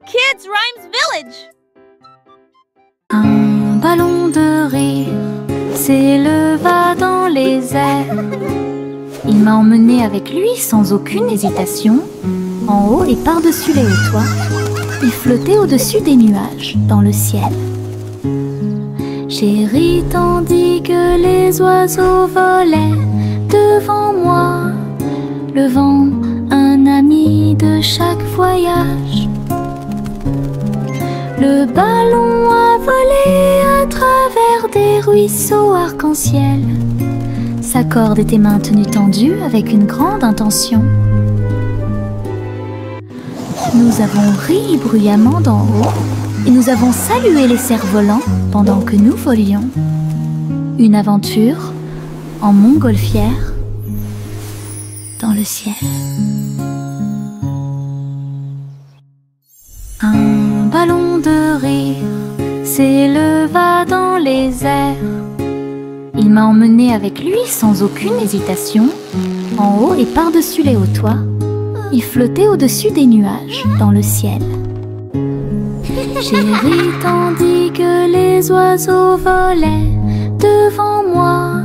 Kids Rhymes Village. Un ballon de rire s'éleva dans les airs. Il m'a emmené avec lui sans aucune hésitation, en haut et par-dessus les hauts toits. Il flottait au-dessus des nuages, dans le ciel. J'ai ri tandis que les oiseaux volaient devant moi, le vent, un ami de chaque voyage. Le ballon a volé à travers des ruisseaux arc-en-ciel. Sa corde était maintenue tendue avec une grande intention. Nous avons ri bruyamment d'en haut et nous avons salué les cerfs-volants pendant que nous volions. Une aventure en montgolfière dans le ciel. Un ballon de rire s'éleva dans les airs. Il m'a emmené avec lui sans aucune hésitation, en haut et par-dessus les hauts toits. Il flottait au-dessus des nuages, dans le ciel. J'ai ri tandis que les oiseaux volaient devant moi,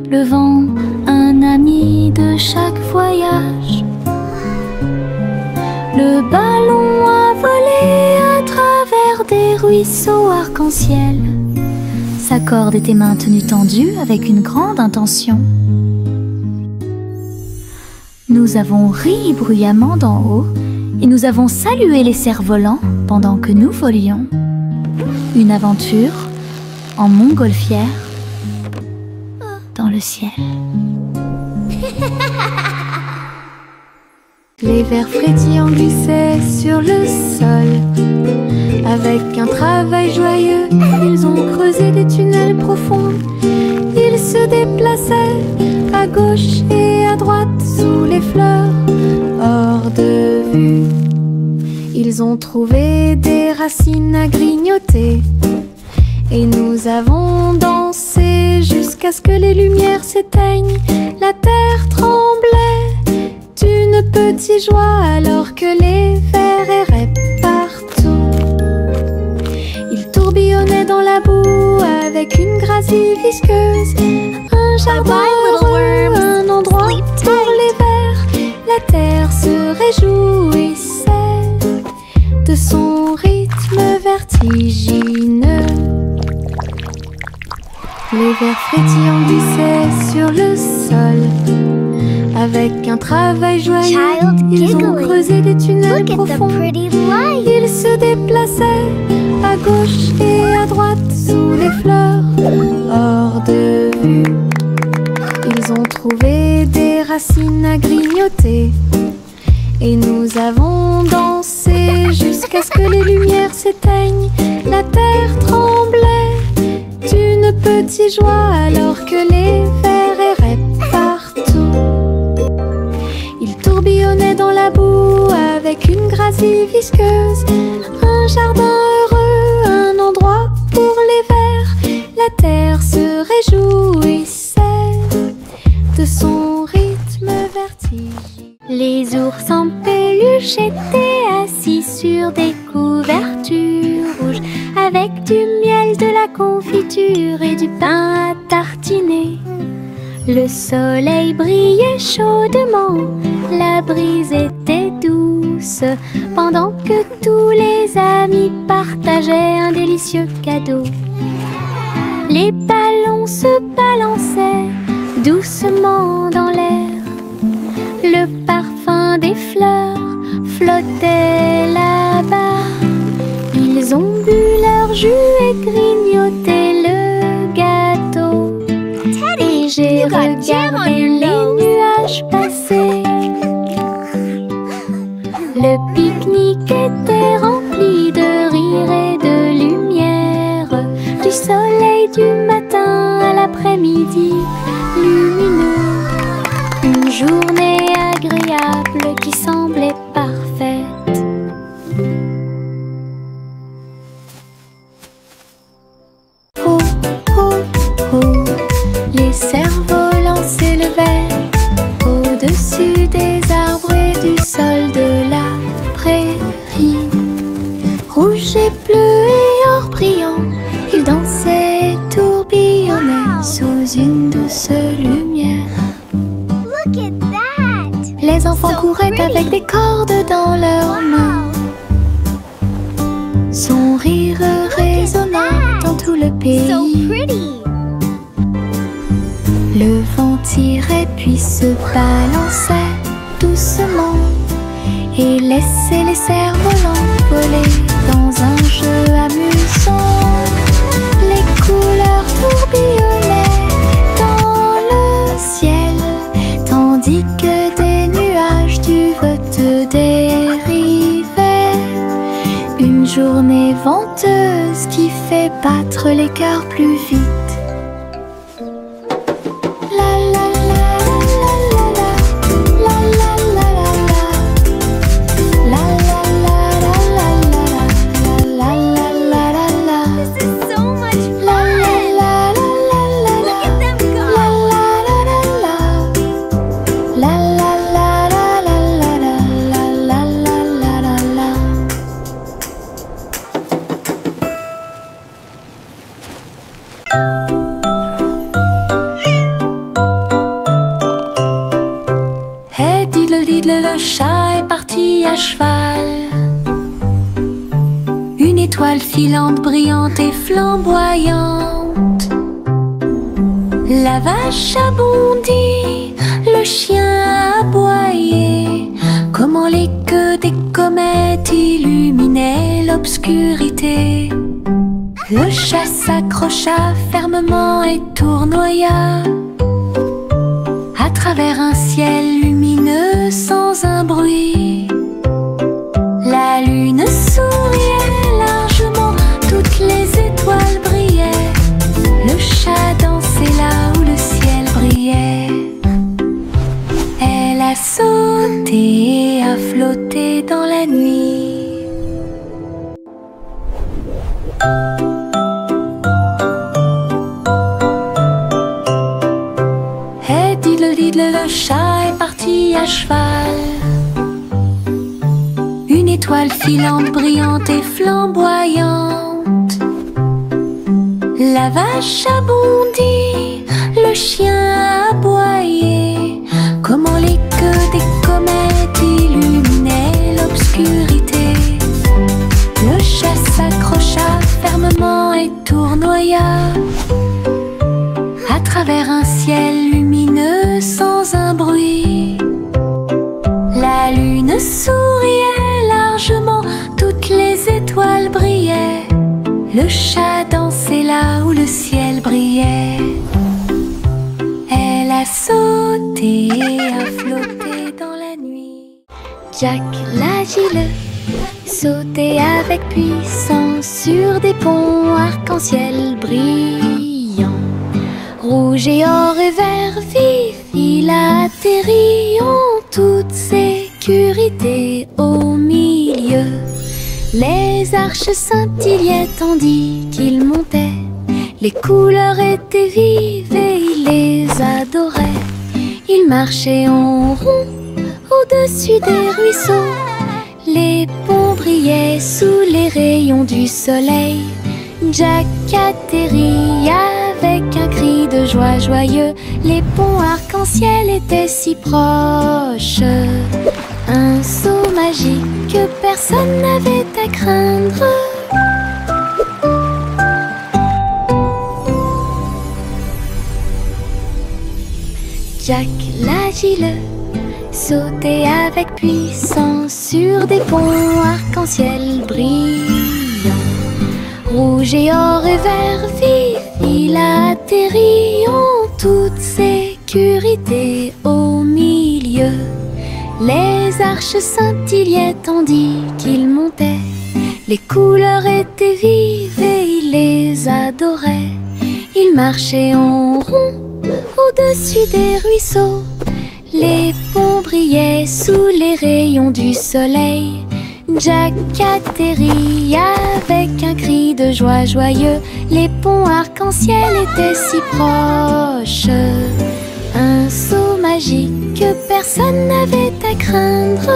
le vent, un ami de chaque voyage. Le ballon a volé à travers des ruisseaux arc-en-ciel. Sa corde était maintenue tendue avec une grande intention. Nous avons ri bruyamment d'en haut et nous avons salué les cerfs-volants pendant que nous volions. Une aventure en montgolfière dans le ciel. Les vers frétillants glissaient sur le sol. Avec un travail joyeux, ils ont creusé des tunnels profonds. Ils se déplaçaient à gauche et à droite sous les fleurs, hors de vue. Ils ont trouvé des racines à grignoter et nous avons dansé jusqu'à ce que les lumières s'éteignent. La terre tremblait d'une petite joie alors que les vers erraient partout. Ils tourbillonnaient dans la boue avec une gracie visqueuse. Un jardin heureux, un endroit pour les vers. La terre se réjouissait de son rythme vertigineux. Les vers frétillants glissaient sur le sol. Avec un travail joyeux, ils ont creusé des tunnels profonds. Ils se déplaçaient à gauche et à droite sous les fleurs, hors de vue. Ils ont trouvé des racines à grignoter et nous avons dansé jusqu'à ce que les lumières s'éteignent. La terre tremblait d'une petite joie alors que les vers erraient partout. Ils tourbillonnaient dans la boue avec une gracie visqueuse. Un jardin heureux, un endroit pour les vers. La terre se réjouissait de son rythme vertigineux. Les ours en peluche étaient assis sur des couvertures rouges, avec du miel, de la confiture et du pain à tartiner. Le soleil brillait chaudement, la brise était douce, pendant que tous les amis partageaient un délicieux cadeau. Les ballons se balançaient doucement dans l'air. Le parfum des fleurs flottait là-bas. Ils ont bu leur jus et grignoté le gâteau. Et j'ai regardé les nuages passer. Le pique-nique était rempli de rire et de lumière, du soleil du matin à l'après-midi lumineux. Une journée agréable qui semblait parfaite. Oh, oh, oh, les cerfs-volants s'élevaient au-dessus des arbres et du sol de la prairie. rouge et bleu et or brillant, ils dansaient et tourbillonnaient sous une douce lumière. Look at that! Les enfants couraient avec des cordes dans leurs mains. Son rire résonna dans tout le pays. So pretty! Le vent tirait puis se balançait doucement et laissait les cerfs-volants voler dans un jeu amusant. Les couleurs tourbillonnaient dans le ciel, tandis que des nuages du vote dérivaient. Une journée venteuse qui fait battre les cœurs plus vite. Le chat est parti à cheval. Une étoile filante, brillante et flamboyante. La vache a bondi, le chien a aboyé. Comment les queues des comètes illuminaient l'obscurité. Le chat s'accrocha fermement et tournoya à travers un ciel lumineux sans un bruit. La lune souriait largement, toutes les étoiles brillaient. Le chat dansait là où le ciel brillait. Elle a sauté et a flotté dans la nuit. Le chat est parti à cheval. Une étoile filante, brillante et flamboyante. La vache a bondi, le chien a aboyé. Comment les queues des comètes illuminaient l'obscurité. Le chat s'accrocha fermement et tournoya à travers un ciel lumineux sans un bruit. La lune souriait largement, toutes les étoiles brillaient. Le chat dansait là où le ciel brillait. Elle a sauté et a flotté dans la nuit. Jack l'agile sautait avec puissance sur des ponts arc-en-ciel brillants. Rouge et or et vert vif, il atterrit en toute sécurité au milieu. Les arches scintillaient tandis qu'il montait. Les couleurs étaient vives et il les adorait. Il marchait en rond au-dessus des ruisseaux. Les ponts brillaient sous les rayons du soleil. Jack atterrit avec un cri de joie joyeux. Les ponts arc-en-ciel étaient si proches. Un saut magique que personne n'avait à craindre. Jack l'agile sautait avec puissance sur des ponts arc-en-ciel brillants. Rouge et or et vert vif, il atterrit en toute sécurité au milieu. Les arches scintillaient tandis qu'il montait. Les couleurs étaient vives et il les adorait. Il marchait en rond au-dessus des ruisseaux. Les ponts brillaient sous les rayons du soleil. Jack atterrit avec un cri de joie joyeux. Les ponts arc-en-ciel étaient si proches. Un saut magique que personne n'avait à craindre.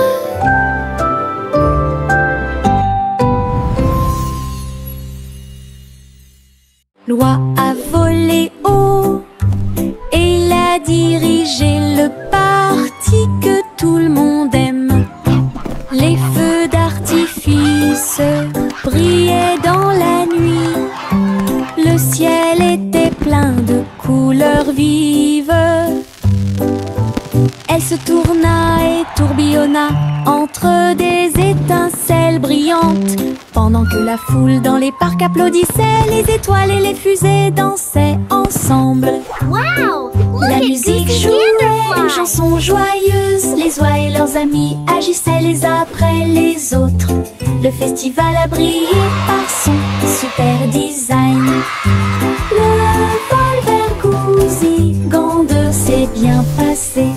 vive. Elle se tourna et tourbillonna entre des étincelles brillantes. Pendant que la foule dans les parcs applaudissait, les étoiles et les fusées dansaient ensemble. Wow! La musique jouait une chanson joyeuse. Les oies et leurs amis agissaient les uns après les autres. Le festival a brillé par son super design. Le vol vers Goosey-Gander s'est bien passé.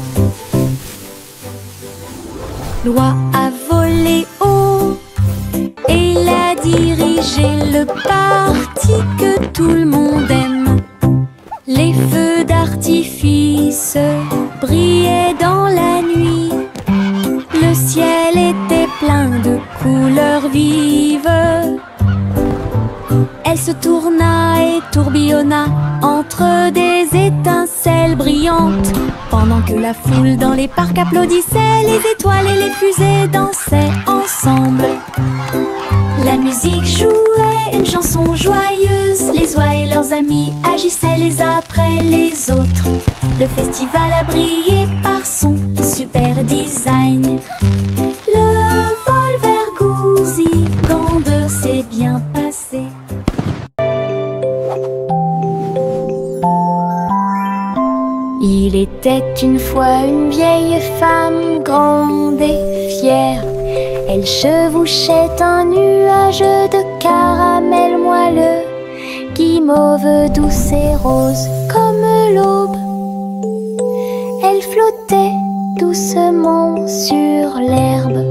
L'oie a volé haut et il a dirigé le parti que tout le monde aime. Les feux d'artifice brillaient dans la nuit. Le ciel était plein de couleurs vives. Elle se tourna et tourbillonna entre des étincelles brillantes. Pendant que la foule dans les parcs applaudissait, les étoiles et les fusées dansaient ensemble. La musique jouait une chanson joyeuse. Les oies et leurs amis agissaient les uns après les autres. Le festival a brillé par son super design. Le vol vers Goosey-Gander s'est bien passé. Il était une fois une vieille femme grande et fière. Elle chevauchait un nuage de caramel moelleux, guimauve douce et rose comme l'aube. Elle flottait doucement sur l'herbe.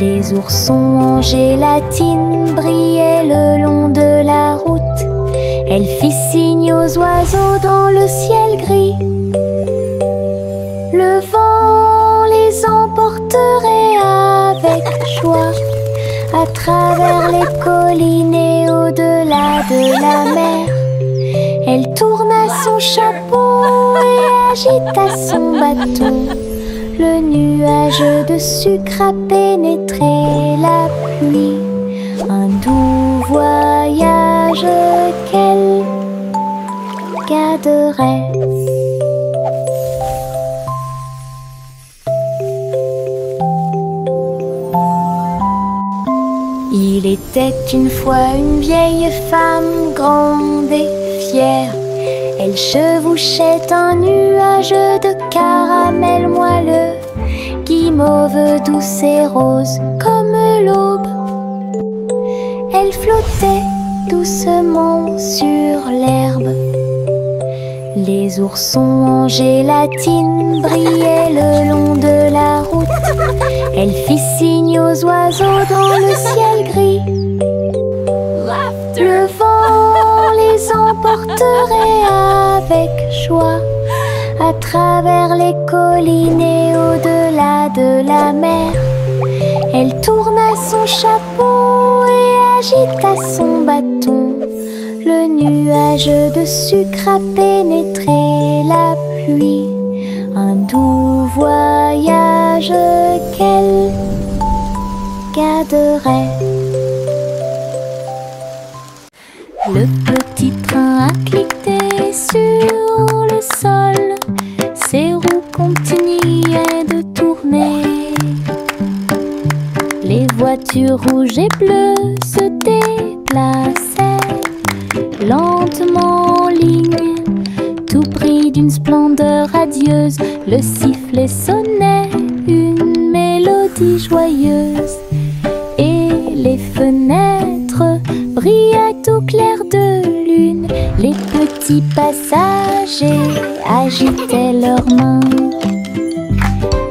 Les oursons en gélatine brillaient le long de la route. Elle fit signe aux oiseaux dans le ciel gris. Le vent les emporterait avec joie à travers les collines et au-delà de la mer. Elle tourna son chapeau et agita son bâton. Le nuage de sucre a pénétré la pluie. Un doux voyage qu'elle garderait. Il était une fois une vieille femme grande et fière. Elle chevauchait un nuage de caramel moelleux, guimauve douce et rose comme l'aube. Elle flottait doucement sur l'herbe. Les oursons en gélatine brillaient le long de la route. Elle fit signe aux oiseaux dans le ciel gris. Le vent les emporterait avec joie à travers les collines et au-delà de la mer. Elle tourna son chapeau et agita son bâton. Le nuage de sucre a pénétré la pluie. Un doux voyage qu'elle garderait. Le petit train a cliqué sur le sol. Ses roues continuaient de tourner. Les voitures rouges et bleues se déplaçaient lentement en ligne, tout pris d'une splendeur radieuse. Le sifflet sonnait une mélodie joyeuse, et les fenêtres brillaient au clair de lune. Les petits passagers agitaient leurs mains,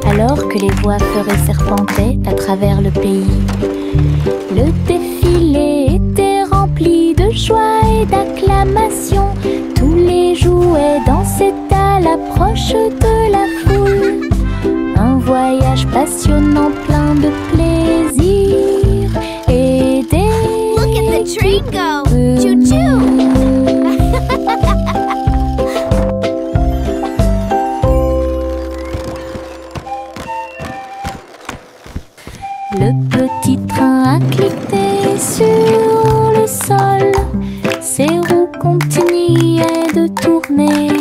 alors que les voix feuraient serpentaient à travers le pays. Le défilé était rempli de joie et d'acclamation. Tous les jouets dansaient à l'approche de la foule. Un voyage passionnant plein de plaisir et des... Look at the train go! Choo-choo! Le petit train a cliqué sur le sol. Ses roues continuaient de tourner.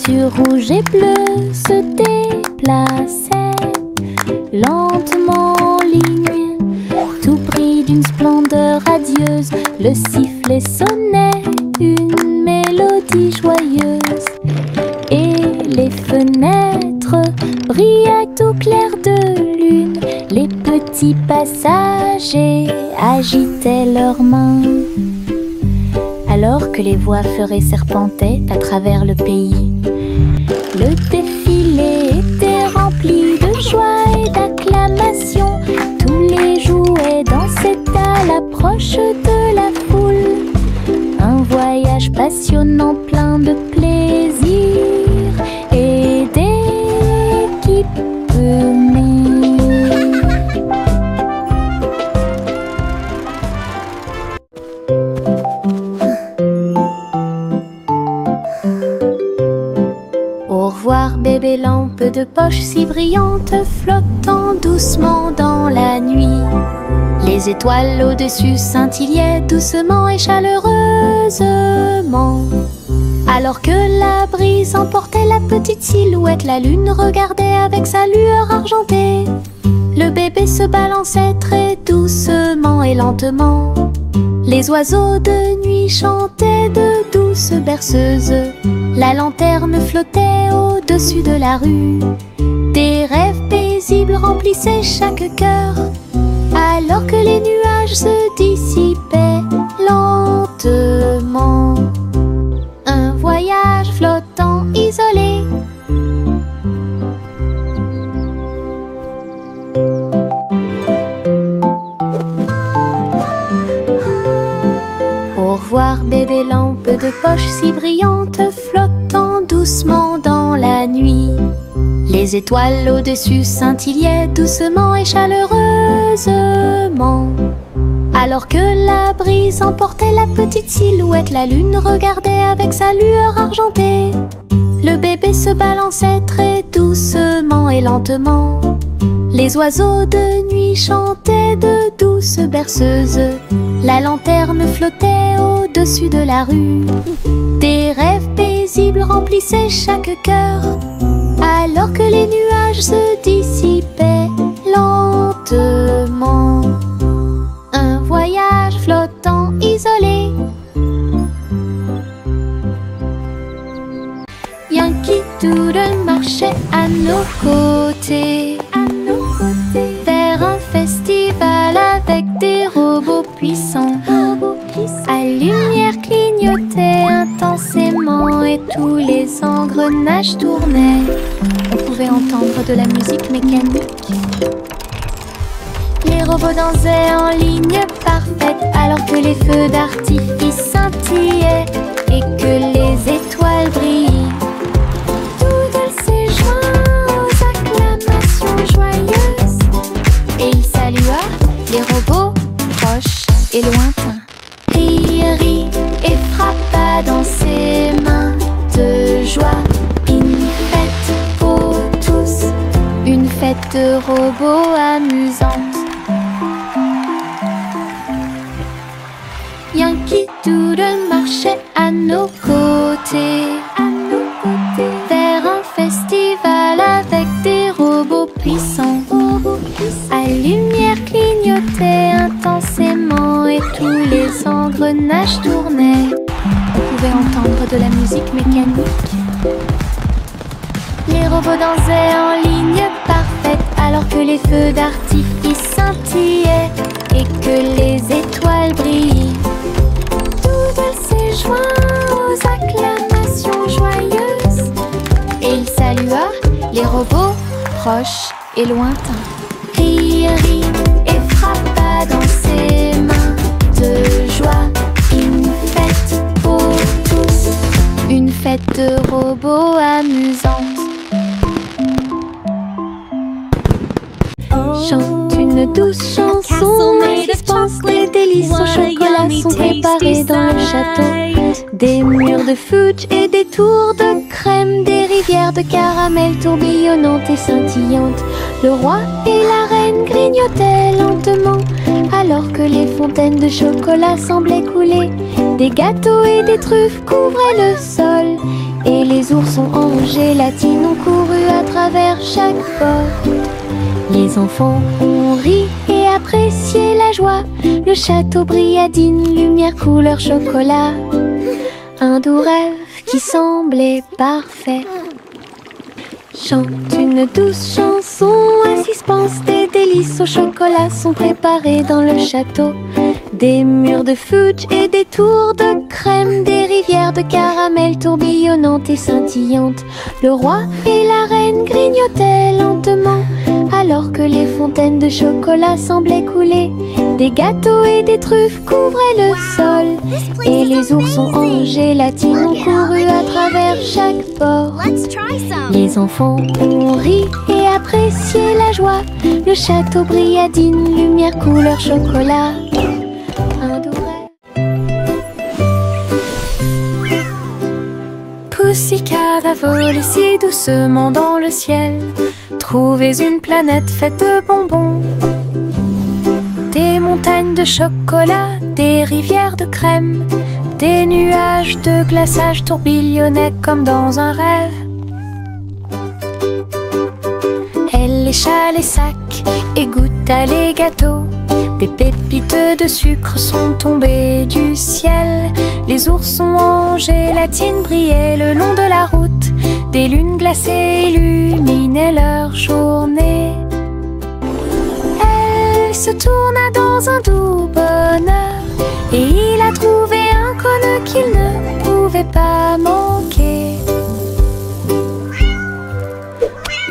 voitures rouges et bleues se déplaçaient lentement en ligne, tout pris d'une splendeur radieuse. Le sifflet sonnait une mélodie joyeuse, et les fenêtres brillaient au clair de lune. Les petits passagers agitaient leurs mains, alors que les voix feuraient serpentaient à travers le pays. Le défilé était rempli de joie et d'acclamations. Tous les jouets dansaient à l'approche de la foule. Un voyage passionnant plein de plaisir et d'équipements. Au revoir bébé lampe de poche si brillante, flottant doucement dans la nuit. Les étoiles au-dessus scintillaient doucement et chaleureusement. Alors que la brise emportait la petite silhouette, la lune regardait avec sa lueur argentée. Le bébé se balançait très doucement et lentement. Les oiseaux de nuit chantaient de douces berceuses. La lanterne flottait au-dessus de la rue. Des rêves paisibles remplissaient chaque cœur, alors que les nuages se dissipaient lentement. Un voyage flottant isolé. Au revoir bébé lampe de poche si brillante, flottant doucement dans la nuit. Les étoiles au-dessus scintillaient doucement et chaleureusement. Alors que la brise emportait la petite silhouette, la lune regardait avec sa lueur argentée. Le bébé se balançait très doucement et lentement. Les oiseaux de nuit chantaient de douces berceuses. La lanterne flottait au-dessus de la rue. Des rêves paisibles remplissaient chaque cœur, alors que les nuages se dissipaient lentement. Un voyage flottant isolé. Yankee Doodle marchait à nos côtés, vers un festival avec des robots puissants. À lumière clignotait intensément et tous les engrenages tournaient. On pouvait entendre de la musique mécanique. Les robots dansaient en ligne parfaite, alors que les feux d'artifice scintillaient et que les étoiles brillaient. Doodle s'est joint aux acclamations joyeuses, et il salua les robots proches et lointains. Rit et frappa dans ses mains de joie. Une fête pour tous, une fête de robots amusante. Yankee Doodle marchait à nos côtés, vers un festival avec des robots puissants. À lumière clignotait intensément et tous les engrenages tournaient. On pouvait entendre de la musique mécanique. Les robots dansaient en ligne parfaite, alors que les feux d'artifice scintillaient et que les étoiles brillaient. Doodle s'est joint aux acclamations joyeuses, et il salua les robots proches et lointains. Rit et frappa dans ses mains de joie. Une fête pour tous, une fête de robots amusante. Chante une douce chanson, mais dispense les délices au chocolat sont préparés dans le château. Des murs de fudge et des tours de crème, des rivières de caramel tourbillonnantes et scintillantes. Le roi et la reine grignotaient lentement, alors que les fontaines de chocolat semblaient couler. Des gâteaux et des truffes couvraient le sol. Et les oursons en gélatine ont couru à travers chaque porte. Les enfants ont ri et apprécié la joie. Le château brilla d'une lumière couleur chocolat. Un doux rêve qui semblait parfait. Chante une douce chanson, ainsi se pense. Des délices au chocolat sont préparés dans le château. Des murs de fudge et des tours de crème, des rivières de caramel tourbillonnantes et scintillantes. Le roi et la reine grignotaient lentement, alors que les fontaines de chocolat semblaient couler. Des gâteaux et des truffes couvraient le sol, et les oursons en gélatine ont couru à travers chaque porte. Les enfants ont ri et apprécié la joie. Le château brilla d'une lumière couleur chocolat. Un doux rêve. Pussycat a volé si doucement dans le ciel. Trouvez une planète faite de bonbons. Des montagnes de chocolat, des rivières de crème, des nuages de glaçage tourbillonnaient comme dans un rêve. Elle lécha les sacs et goûta les gâteaux. Des pépites de sucre sont tombées du ciel. Les oursons en gélatine brillaient le long de la route. Des lunes glacées illuminaient leur journée. Elle se tourna dans un doux bonheur, et il a trouvé un cône qu'il ne pouvait pas manquer.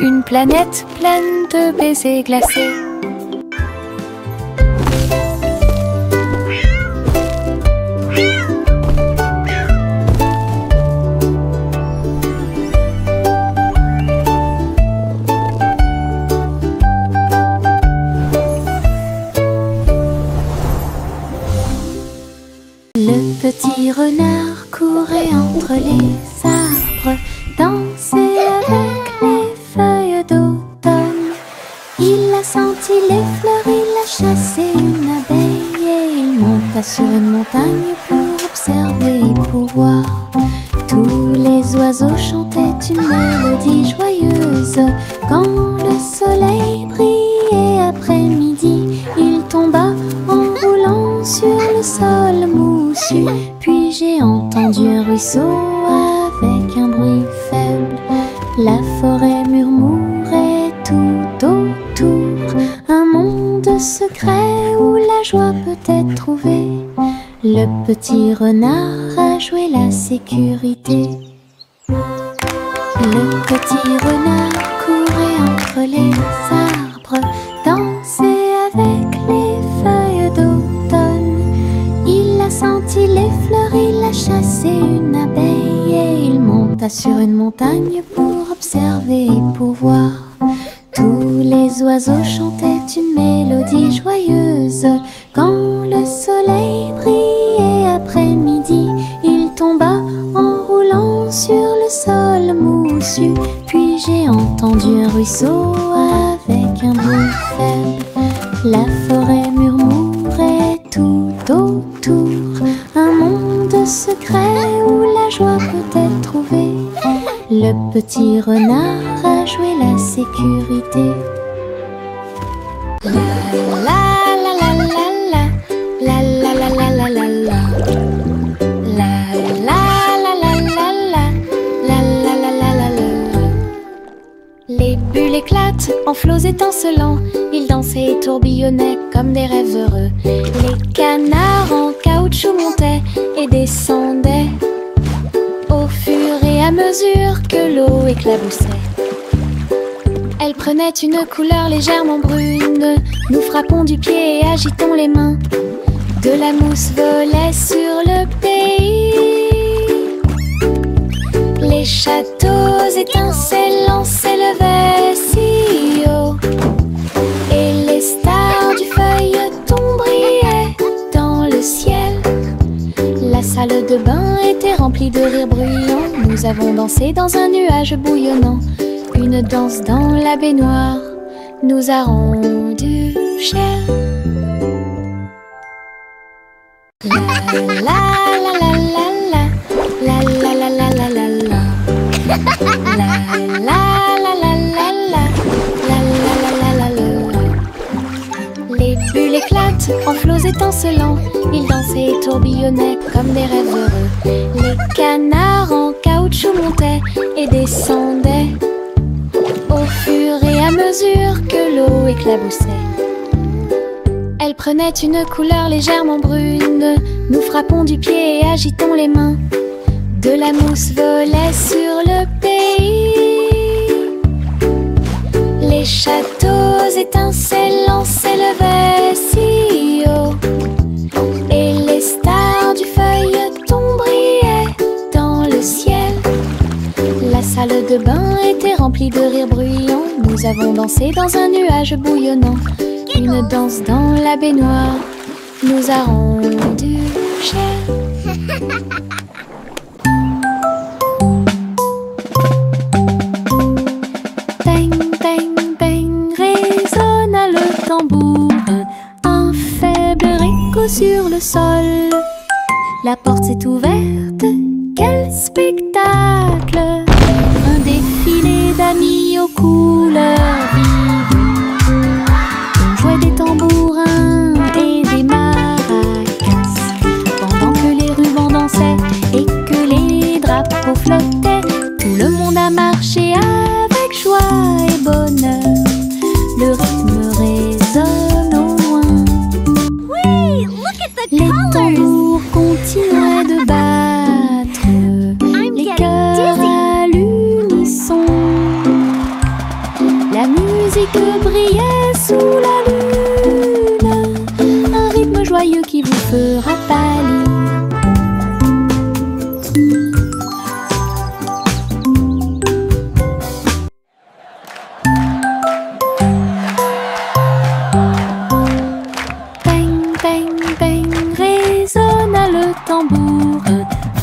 Une planète pleine de baisers glacés. Le petit renard courait entre les arbres, dansait avec les feuilles d'automne. Il a senti les fleurs, il a chassé une abeille, et il monta sur une montagne pour observer et pour voir. Tous les oiseaux chantaient une mélodie joyeuse. Quand le soleil brillait après-midi, il tomba en roulant sur le sol moussu. Puis j'ai entendu un ruisseau avec un bruit faible. La forêt murmurait tout autour, un monde secret où la joie peut être trouvée. Le petit renard a joué la sécurité. Le petit renard courait entre les arbres, dansait avec les feuilles d'automne. Il a senti les fleurs, il a chassé une abeille, et il monta sur une montagne pour observer et pour voir. Tous les oiseaux chantaient une mélodie joyeuse. Quand le soleil brillait après-midi, il tomba en roulant sur le sol moussu. Puis j'ai entendu un ruisseau avec un bruit faible. La forêt murmurait tout autour, un monde secret où la joie peut être trouvée. Le petit renard a joué la sécurité. La la la la la la la la la la la la la la la la la la la. Les bulles éclatent en flots étincelants. Ils dansaient et tourbillonnaient comme des rêves heureux. Les canards en caoutchouc montaient et descendaient au fur et à mesure que l'eau éclaboussait. Elle prenait une couleur légèrement brune. Nous frappons du pied et agitons les mains. De la mousse volait sur le pays. Les châteaux étincelants s'élevaient si haut, et les stars du feuilleton brillaient dans le ciel. La salle de bain était remplie de rires bruyants. Nous avons dansé dans un nuage bouillonnant. Une danse dans la baignoire nous a rendu cher. La la la la la la la la la la la la la. nattes en flots étincelants. Ils dansaient et tourbillonnaient comme des rêves heureux. Les canards en caoutchouc montaient et descendaient au fur et à mesure que l'eau éclaboussait. Elle prenait une couleur légèrement brune. Nous frappons du pied et agitons les mains. De la mousse volait sur le pays. Les châteaux étincelants s'élevaient si haut, et les stars du feuilleton brillaient dans le ciel. La salle de bain était remplie de rires bruyants. Nous avons dansé dans un nuage bouillonnant. Une danse dans la baignoire nous a rendu cher. Bang, bang, bang, résonna le tambour. Un faible écho sur le sol. La porte s'est ouverte, quel spectacle! Un défilé d'amis aux couleurs vives. On jouait des tambourins et des maracas, pendant que les rubans dansaient et que les drapeaux flottaient. Tout le monde a marché avec joie et bonheur. Le rythme résonne au loin. Wait, look at the Les colors! tambours continuaient de battre, I'm les getting cœurs dizzy. à l'unisson. La musique brillait sous la lune, un rythme joyeux qui vous fera pâlir. Bang, bang, bang, résonna le tambour.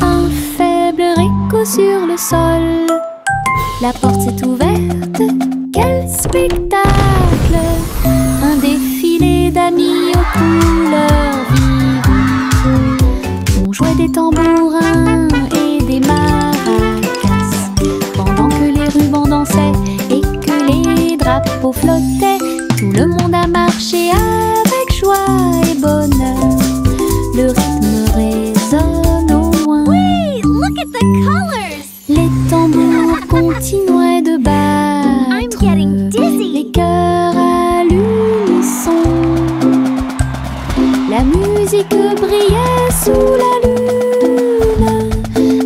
Un faible écho sur le sol. La porte s'est ouverte, quel spectacle! Un défilé d'amis aux couleurs vives. On jouait des tambourins et des maracas, pendant que les rubans dansaient et que les drapeaux flottaient. Tout le monde a marché avec joie et bonheur. Le rythme résonne au loin. Wait, look at the colors! Les tambours continuaient de battre. I'm getting dizzy. Les cœurs à l'unisson. La musique brillait sous la lune,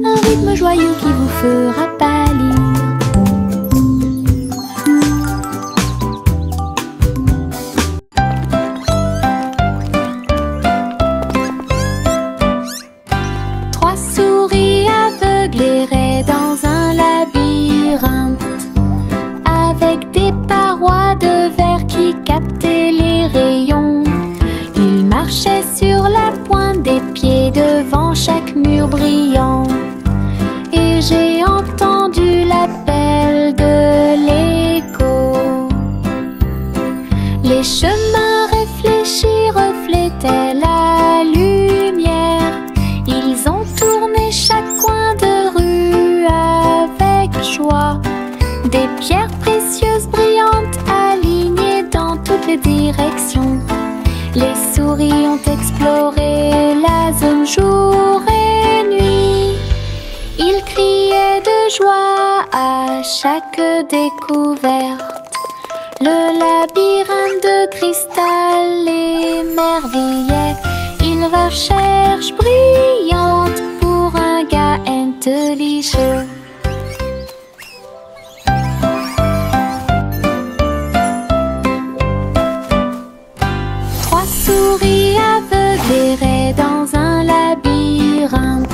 un rythme joyeux qui vous fera pâlir. Trois souris aveugles erraient dans un labyrinthe, avec des parois de verre qui captaient les rayons. Ils marchaient sur la pointe des pieds devant chaque mur brillant. Et j'ai entendu l'appel de l'écho. Les chemins réfléchis reflétaient la lumière. Ils ont tourné chaque coin de rue avec joie. Des pierres précieuses brillantes alignées dans toutes les directions. Les souris ont exploré la zone jour et nuit. Ils criaient de joie à chaque découverte. Le labyrinthe de cristal émerveillait. Ils recherchent brillante pour un gars intelligent. Trois souris aveugles erraient dans un labyrinthe,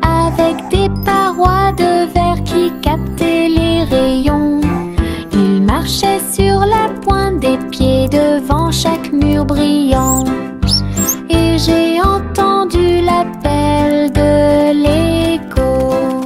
avec des parois de verre qui captaient les rayons. Ils marchaient sur la pointe des pieds devant chaque mur brillant. Et j'ai entendu l'appel de l'écho.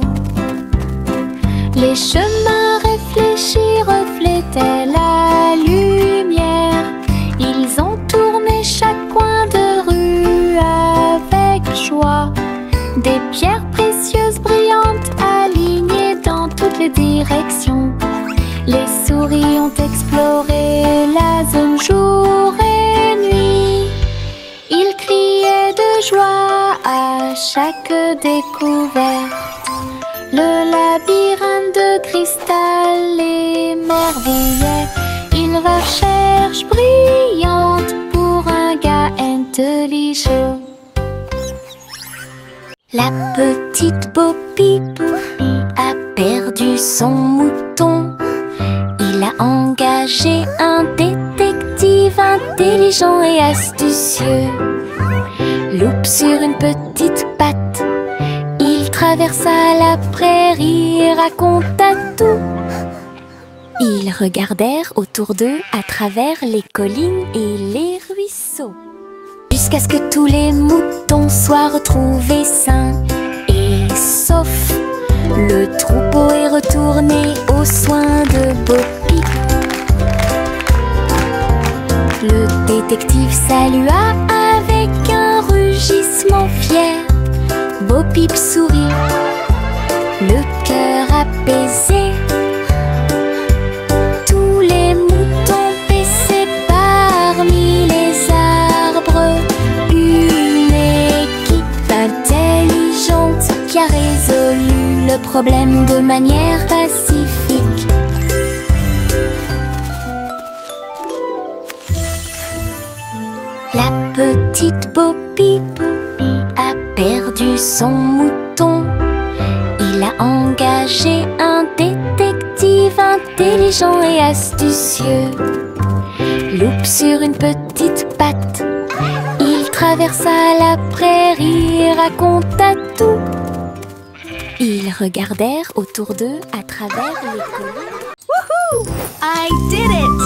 chaque découverte. Le labyrinthe de cristal l'émerveillait. Il recherche brillante pour un gars intelligent. La petite Bo Peep a perdu son mouton. Il a engagé un détective intelligent et astucieux. Loup sur une petite patte, il traversa la prairie et raconta tout. Ils regardèrent autour d'eux à travers les collines et les ruisseaux, jusqu'à ce que tous les moutons soient retrouvés sains et saufs. Le troupeau est retourné aux soins de Bo Peep. Le détective salua avec un rugissement fier. Bo Peep sourit, le cœur apaisé. Tous les moutons paissaient parmi les arbres. Une équipe intelligente qui a résolu le problème de manière pacifique. La petite Bo Peep a perdu son mouton. Il a engagé un détective intelligent et astucieux. Loup sur une petite patte, il traversa la prairie et raconta tout. Ils regardèrent autour d'eux à travers les collines. Woohoo! I did it!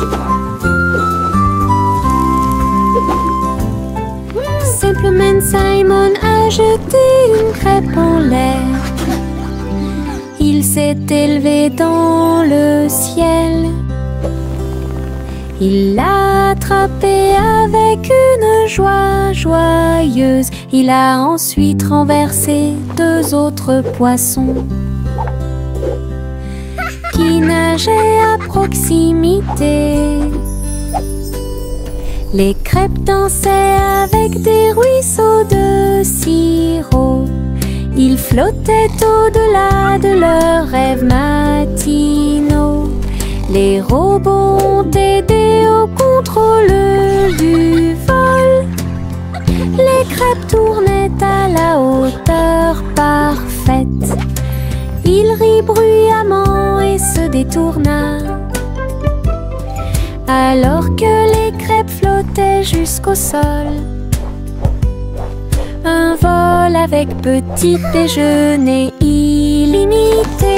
Simplement Simon a jeté une crêpe en l'air. Il s'est élevé dans le ciel. Il l'a attrapé avec une joie joyeuse. Il a ensuite renversé 2 autres poissons qui nageaient à proximité. Les crêpes dansaient avec des ruisseaux de sirop. Ils flottaient au-delà de leurs rêves matinaux. Les robots ont aidé au contrôle du vol. Les crêpes tournaient à la hauteur parfaite. Il rit bruyamment et se détourna, alors que les crêpes flottaient jusqu'au sol. Un vol avec petit déjeuner illimité.